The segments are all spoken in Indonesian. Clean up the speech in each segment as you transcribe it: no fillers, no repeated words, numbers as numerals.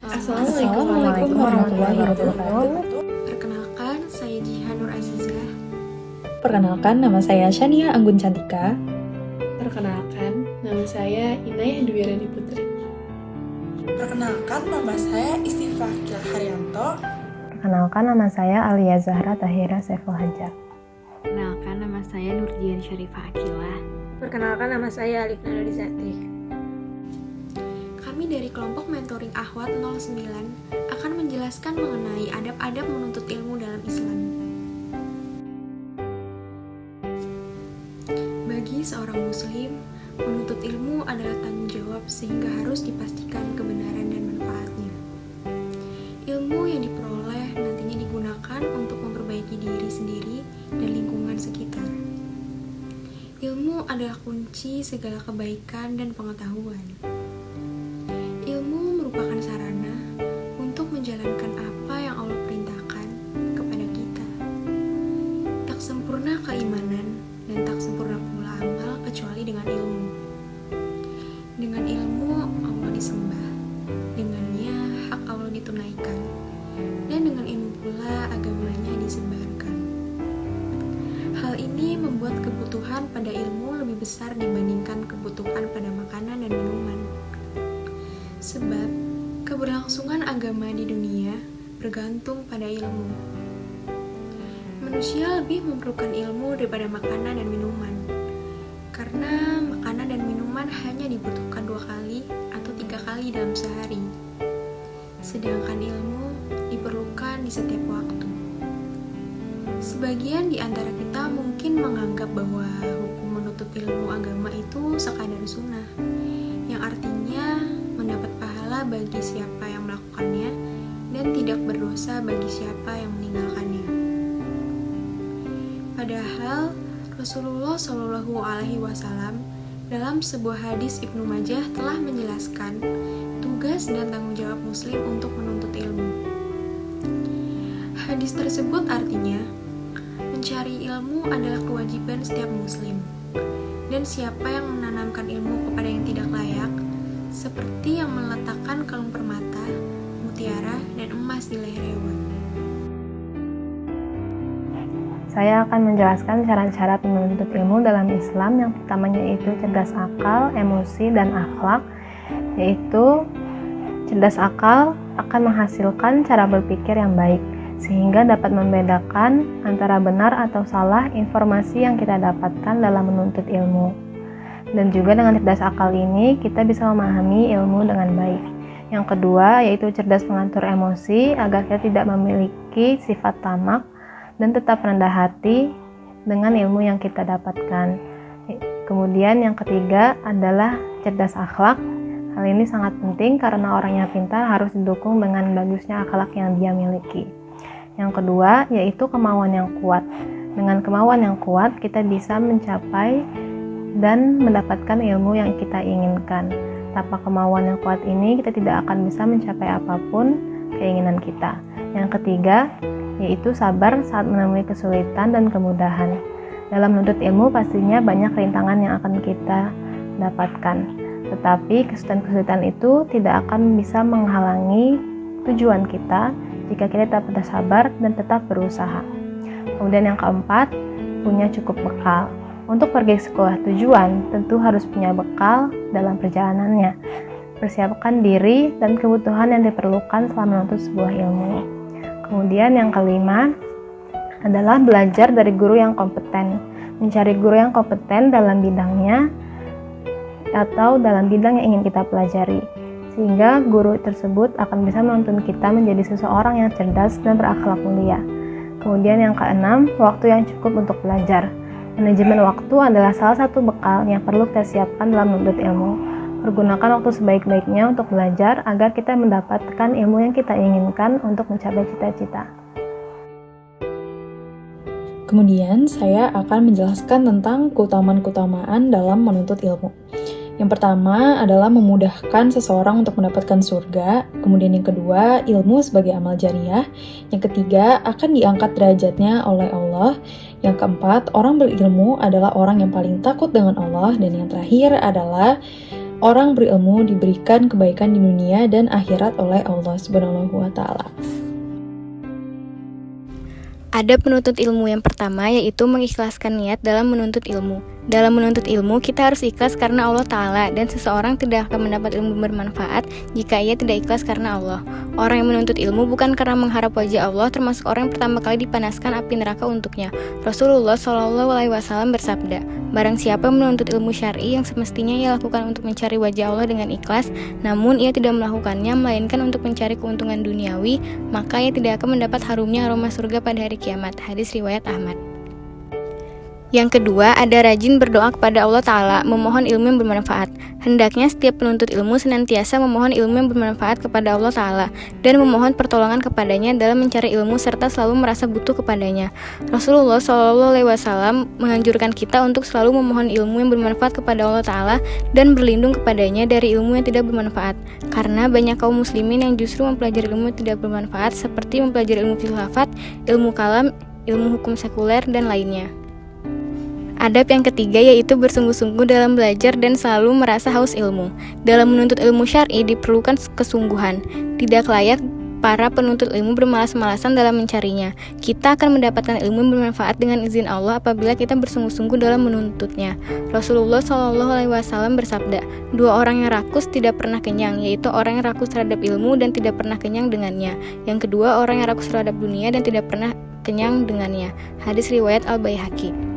Assalamualaikum warahmatullahi wabarakatuh. Perkenalkan, saya Jihan Nur Azizah. Perkenalkan, nama saya Shania Anggun Cantika. Perkenalkan, nama saya Inayah Dwirani Putri. Perkenalkan, nama saya Istifakil Haryanto. Perkenalkan, nama saya Alia Zahra Tahira Saiful Hajar. Perkenalkan, nama saya Nurjian Syarifah Akilah. Perkenalkan, nama saya Alif Nurrizati. Kami dari kelompok Mentoring Akhwat 09 akan menjelaskan mengenai adab-adab menuntut ilmu dalam Islam. Bagi seorang muslim, menuntut ilmu adalah tanggung jawab sehingga harus dipastikan kebenaran dan manfaatnya. Ilmu yang diperoleh nantinya digunakan untuk memperbaiki diri sendiri dan lingkungan sekitar. Ilmu adalah kunci segala kebaikan dan pengetahuan. Ilmu merupakan sarana untuk menjalankan apa yang Allah perintahkan kepada kita. Tak sempurna keimanan dan tak sempurna pula amal kecuali dengan ilmu. Dengan ilmu Allah disembah, dengannya hak Allah ditunaikan, dan dengan ilmu pula agamanya disebarkan. Hal ini membuat kebutuhan pada ilmu lebih besar dibandingkan kebutuhan pada makanan dan minuman. Sebab keberlangsungan agama di dunia bergantung pada ilmu. Manusia lebih memerlukan ilmu daripada makanan dan minuman, karena makanan dan minuman hanya dibutuhkan 2 kali atau 3 kali dalam sehari, sedangkan ilmu diperlukan di setiap waktu. Sebagian di antara kita mungkin menganggap bahwa hukum menuntut ilmu agama itu sekadar sunnah, yang artinya mendapat pahala bagi siapa yang melakukannya dan tidak berdosa bagi siapa yang meninggalkannya. Padahal Rasulullah Shallallahu Alaihi Wasallam dalam sebuah hadis Ibnu Majah telah menjelaskan tugas dan tanggung jawab Muslim untuk menuntut ilmu. Hadis tersebut artinya mencari ilmu adalah kewajiban setiap Muslim, dan siapa yang menanamkan ilmu kepada yang tidak layak, seperti yang meletakkan kalung permata, mutiara, dan emas di leher hewan. Saya akan menjelaskan syarat-syarat menuntut ilmu dalam Islam. Yang pertamanya yaitu cerdas akal, emosi, dan akhlak. Yaitu cerdas akal akan menghasilkan cara berpikir yang baik, sehingga dapat membedakan antara benar atau salah informasi yang kita dapatkan dalam menuntut ilmu. Dan juga dengan cerdas akal ini kita bisa memahami ilmu dengan baik. Yang kedua yaitu cerdas mengatur emosi agar kita tidak memiliki sifat tamak dan tetap rendah hati dengan ilmu yang kita dapatkan. Kemudian yang ketiga adalah cerdas akhlak. Hal ini sangat penting karena orang yang pintar harus didukung dengan bagusnya akhlak yang dia miliki. Yang kedua yaitu kemauan yang kuat. Dengan kemauan yang kuat kita bisa mencapai dan mendapatkan ilmu yang kita inginkan. Tanpa kemauan yang kuat ini kita tidak akan bisa mencapai apapun keinginan kita. Yang ketiga yaitu sabar saat menemui kesulitan dan kemudahan. Dalam menuntut ilmu pastinya banyak rintangan yang akan kita dapatkan, tetapi kesulitan-kesulitan itu tidak akan bisa menghalangi tujuan kita jika kita tetap bersabar dan tetap berusaha. Kemudian yang keempat, punya cukup bekal. Untuk pergi ke sebuah tujuan, tentu harus punya bekal dalam perjalanannya. Persiapkan diri dan kebutuhan yang diperlukan selama menuntut sebuah ilmu. Kemudian yang kelima adalah belajar dari guru yang kompeten. Mencari guru yang kompeten dalam bidangnya atau dalam bidang yang ingin kita pelajari, sehingga guru tersebut akan bisa menuntun kita menjadi seseorang yang cerdas dan berakhlak mulia. Kemudian yang keenam, waktu yang cukup untuk belajar. Manajemen waktu adalah salah satu bekal yang perlu kita siapkan dalam menuntut ilmu. Pergunakan waktu sebaik-baiknya untuk belajar agar kita mendapatkan ilmu yang kita inginkan untuk mencapai cita-cita. Kemudian saya akan menjelaskan tentang keutamaan-keutamaan dalam menuntut ilmu. Yang pertama adalah memudahkan seseorang untuk mendapatkan surga. Kemudian yang kedua, ilmu sebagai amal jariah. Yang ketiga, akan diangkat derajatnya oleh Allah. Yang keempat, orang berilmu adalah orang yang paling takut dengan Allah. Dan yang terakhir adalah orang berilmu diberikan kebaikan di dunia dan akhirat oleh Allah Subhanahu wa Ta'ala. Ada penuntut ilmu yang pertama, yaitu mengikhlaskan niat dalam menuntut ilmu. Dalam menuntut ilmu, kita harus ikhlas karena Allah Ta'ala, dan seseorang tidak akan mendapat ilmu bermanfaat jika ia tidak ikhlas karena Allah. Orang yang menuntut ilmu bukan karena mengharap wajah Allah, termasuk orang yang pertama kali dipanaskan api neraka untuknya. Rasulullah SAW bersabda, barang siapa menuntut ilmu syar'i yang semestinya ia lakukan untuk mencari wajah Allah dengan ikhlas, namun ia tidak melakukannya melainkan untuk mencari keuntungan duniawi, maka ia tidak akan mendapat harumnya aroma surga pada hari kiamat. Hadis riwayat Ahmad. Yang kedua, ada rajin berdoa kepada Allah Ta'ala, memohon ilmu yang bermanfaat. Hendaknya setiap penuntut ilmu senantiasa memohon ilmu yang bermanfaat kepada Allah Ta'ala dan memohon pertolongan kepadanya dalam mencari ilmu serta selalu merasa butuh kepadanya. Rasulullah SAW menganjurkan kita untuk selalu memohon ilmu yang bermanfaat kepada Allah Ta'ala dan berlindung kepadanya dari ilmu yang tidak bermanfaat. Karena banyak kaum muslimin yang justru mempelajari ilmu yang tidak bermanfaat seperti mempelajari ilmu filsafat, ilmu kalam, ilmu hukum sekuler, dan lainnya. Adab yang ketiga yaitu bersungguh-sungguh dalam belajar dan selalu merasa haus ilmu. Dalam menuntut ilmu syar'i diperlukan kesungguhan. Tidak layak para penuntut ilmu bermalas-malasan dalam mencarinya. Kita akan mendapatkan ilmu yang bermanfaat dengan izin Allah apabila kita bersungguh-sungguh dalam menuntutnya. Rasulullah SAW bersabda, dua orang yang rakus tidak pernah kenyang, yaitu orang yang rakus terhadap ilmu dan tidak pernah kenyang dengannya. Yang kedua, orang yang rakus terhadap dunia dan tidak pernah kenyang dengannya. Hadis riwayat Al-Baihaqi.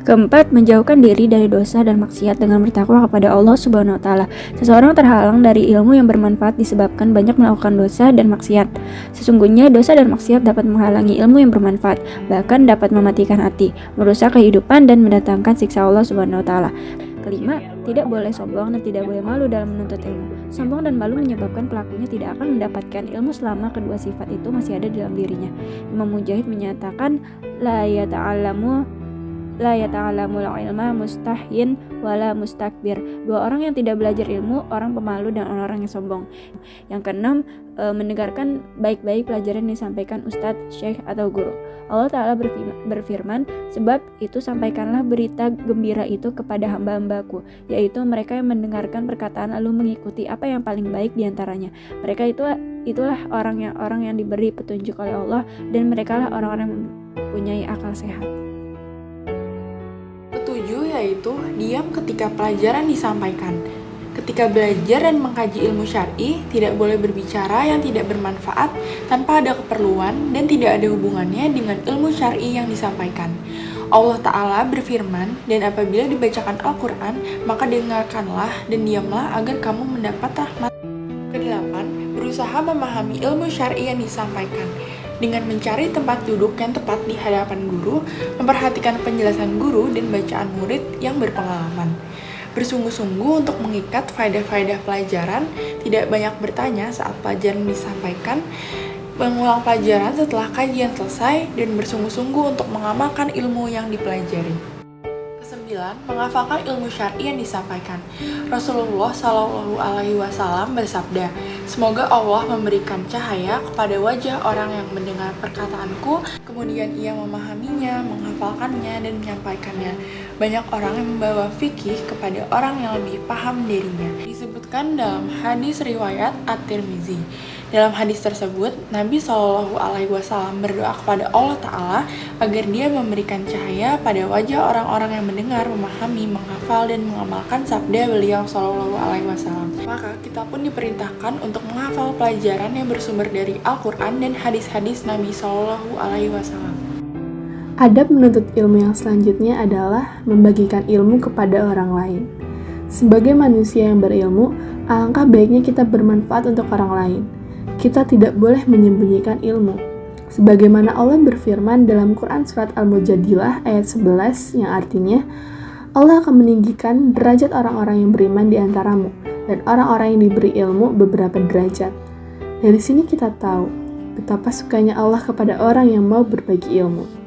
Keempat, menjauhkan diri dari dosa dan maksiat dengan bertakwa kepada Allah Subhanahu wa Ta'ala. Seseorang terhalang dari ilmu yang bermanfaat disebabkan banyak melakukan dosa dan maksiat. Sesungguhnya dosa dan maksiat dapat menghalangi ilmu yang bermanfaat, bahkan dapat mematikan hati, merusak kehidupan dan mendatangkan siksa Allah Subhanahu wa Ta'ala. Kelima, tidak boleh sombong dan tidak boleh malu dalam menuntut ilmu. Sombong dan malu menyebabkan pelakunya tidak akan mendapatkan ilmu selama kedua sifat itu masih ada dalam dirinya. Imam Mujahid menyatakan, la yata'allamul ilma mustahyin wala mustakbir. Dua orang yang tidak belajar ilmu, orang pemalu dan orang yang sombong. Yang keenam, mendengarkan baik-baik pelajaran yang disampaikan ustadz, syekh atau guru. Allah Ta'ala berfirman, sebab itu sampaikanlah berita gembira itu kepada hamba-hambaku, yaitu mereka yang mendengarkan perkataan lalu mengikuti apa yang paling baik diantaranya. Mereka itulah orang yang diberi petunjuk oleh Allah, dan merekalah orang-orang yang mempunyai akal sehat. Ketujuh yaitu diam ketika pelajaran disampaikan. Ketika belajar dan mengkaji ilmu syar'i, tidak boleh berbicara yang tidak bermanfaat tanpa ada keperluan dan tidak ada hubungannya dengan ilmu syar'i yang disampaikan. Allah Ta'ala berfirman, dan apabila dibacakan Al-Quran, maka dengarkanlah dan diamlah agar kamu mendapat rahmat. Kedelapan, berusaha memahami ilmu syar'i yang disampaikan dengan mencari tempat duduk yang tepat di hadapan guru, memperhatikan penjelasan guru dan bacaan murid yang berpengalaman. Bersungguh-sungguh untuk mengikat faedah-faedah pelajaran, tidak banyak bertanya saat pelajaran disampaikan, mengulang pelajaran setelah kajian selesai, dan bersungguh-sungguh untuk mengamalkan ilmu yang dipelajari. Kesembilan, menghafalkan ilmu syar'i yang disampaikan. Rasulullah SAW bersabda, semoga Allah memberikan cahaya kepada wajah orang yang mendengar perkataanku, kemudian ia memahaminya, menghafalkannya, dan menyampaikannya. Banyak orang yang membawa fikih kepada orang yang lebih paham dirinya. Disebutkan dalam hadis riwayat At-Tirmizi. Dalam hadis tersebut, Nabi SAW berdoa kepada Allah Ta'ala agar dia memberikan cahaya pada wajah orang-orang yang mendengar, memahami, menghafal, dan mengamalkan sabda beliau SAW. Maka kita pun diperintahkan untuk menghafal pelajaran yang bersumber dari Al-Quran dan hadis-hadis Nabi SAW. Adab menuntut ilmu yang selanjutnya adalah membagikan ilmu kepada orang lain. Sebagai manusia yang berilmu, alangkah baiknya kita bermanfaat untuk orang lain. Kita tidak boleh menyembunyikan ilmu. Sebagaimana Allah berfirman dalam Quran Surat Al-Mujadilah ayat 11 yang artinya, Allah akan meninggikan derajat orang-orang yang beriman di antaramu dan orang-orang yang diberi ilmu beberapa derajat. Dari sini kita tahu betapa sukanya Allah kepada orang yang mau berbagi ilmu.